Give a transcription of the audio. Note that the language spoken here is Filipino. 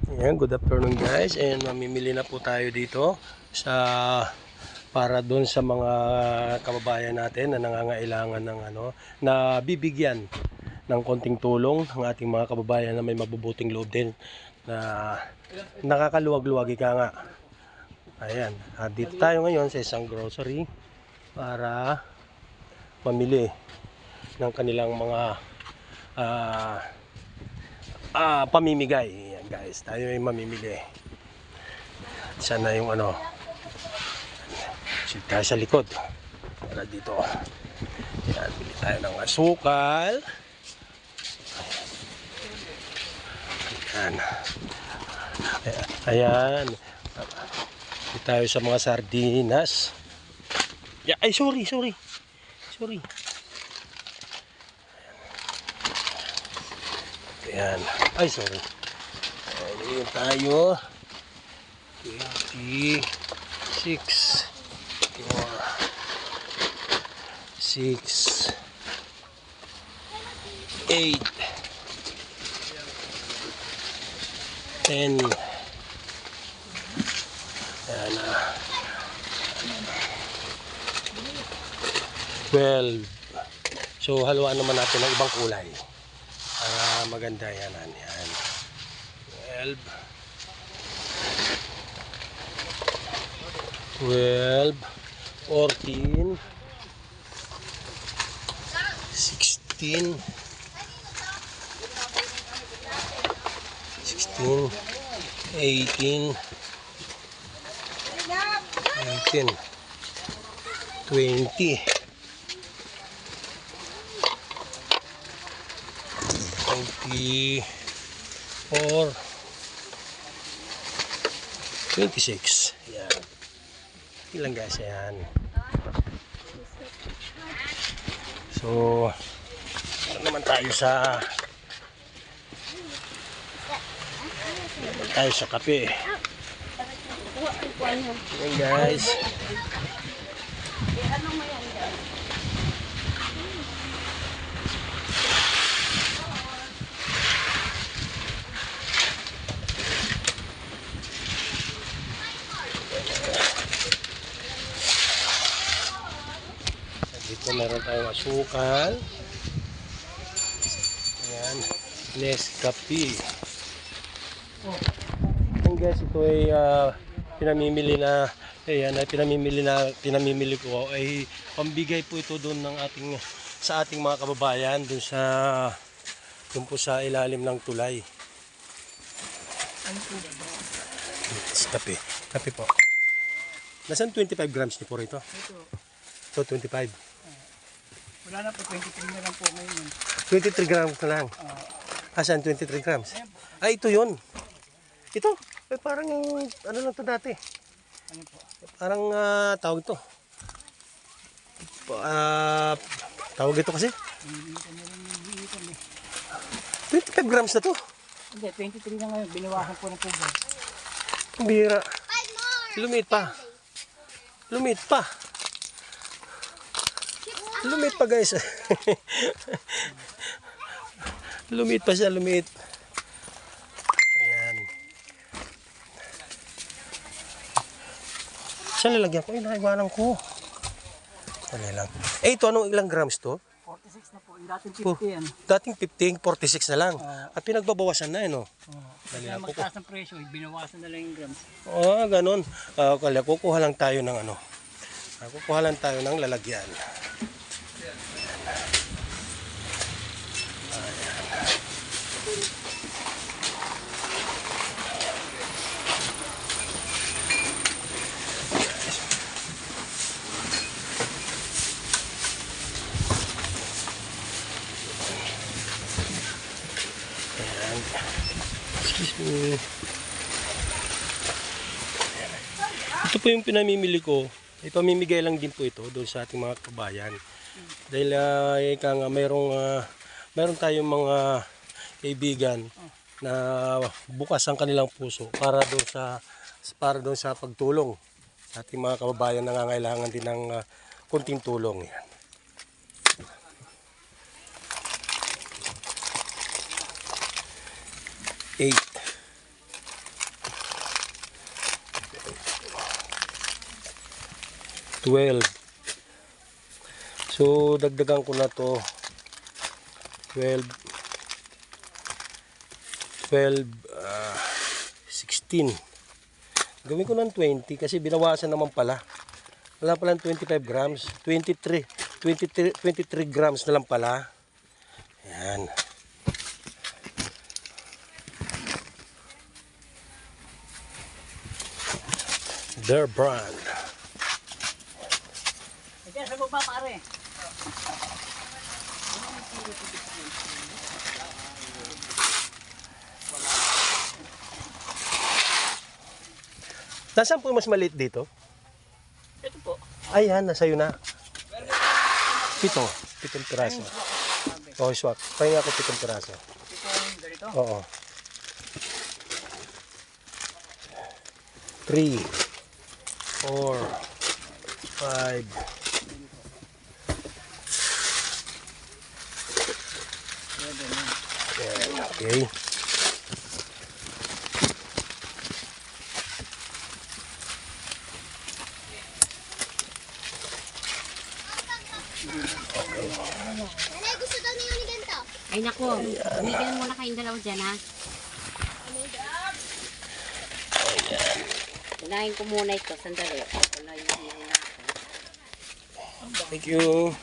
Ayan, good afternoon guys. And mamimili na po tayo dito sa para doon sa mga kababayan natin na nangangailangan ng na bibigyan ng konting tulong ng ating mga kababayan na may mabubuting loob din na nakakaluwag-luwag ika nga. Ayan, dito tayo ngayon sa isang grocery para mamili ng kanilang mga pamimigay. Ayan guys, tayo ay mamimili. Sana yung tayo sa likod. Para dito. Ayan, bili tayo ng asukal. Ayan. Ayan. Bili tayo sa mga sardinas. Ay, sorry. Ayan. Ay, sorry. Ayan tayo. 26 6 8 10. Ayan na. 12. So, haluan naman natin ng ibang kulay. Para maganda yan. 12, 14, 16, 18, 20, 24, 26. Yan. Ilang guys yan. So, naman tayo sa kape. Yan guys. Dito meron tayong asukal. Ayan, Nescafe. Ayan guys, ito ay pinamimili ko ay pambigay po ito doon ng sa ating mga kababayan doon po sa ilalim ng tulay. Kape po. Nasaan 25 grams niyo po rito? Ito 25. Wala na po, 23 na lang po ngayon. 23 grams na lang? Asan 23 grams? Ay, ito yun. Ito, parang yung, lang ito dati. Ano po? Parang, tawag ito. Tawag ito kasi? 25 grams na to. Hindi, 23 na ngayon. Binawasan po ng tubig. Ang bihira. Lumit pa guys. Lumit pa siya. Ayan. Saan lalagyan ko? Naiwanan ko. Saan lang. Ito, ilang grams to? 46 na po. Yung dating 50 yan. Dating 15, 46 na lang. At pinagbabawasan na no? Kaya magtaas ng presyo, binawasan na lang yung grams. Ganun. Kaya kukuha lang tayo ng lalagyan. Excuse me. Ito po yung pinamimili ko. Ipamimigay lang din po ito doon sa ating mga kabayan. Dahil mayroon tayong mga kaibigan na bukas ang kanilang puso para doon sa pagtulong sa ating mga kababayan na nangangailangan din ng kunting tulong. Yan. 8, 12. So, dagdagan ko na to. 12, 16. Gawin ko ng 20 kasi binawasan naman pala. Wala palang 25 grams. 23 grams na lang pala. Ayan. Their brand. Diyan sa baba pare. Nasaan po yung mas maliit dito? Ito po. Ayan, nasa iyo na. 7 piraso. Oh, swak. Pahinga ko 7 piraso. Ito yung ganito. Oo. 3, 4, 5. Ayan, okay. Nanay, gusto daw niyo ni ganito. Ay nako, bigyan muna kayong dalawa dyan ha. Unahin ko muna ito, sandali. Ito na yung hihina ko. Thank you.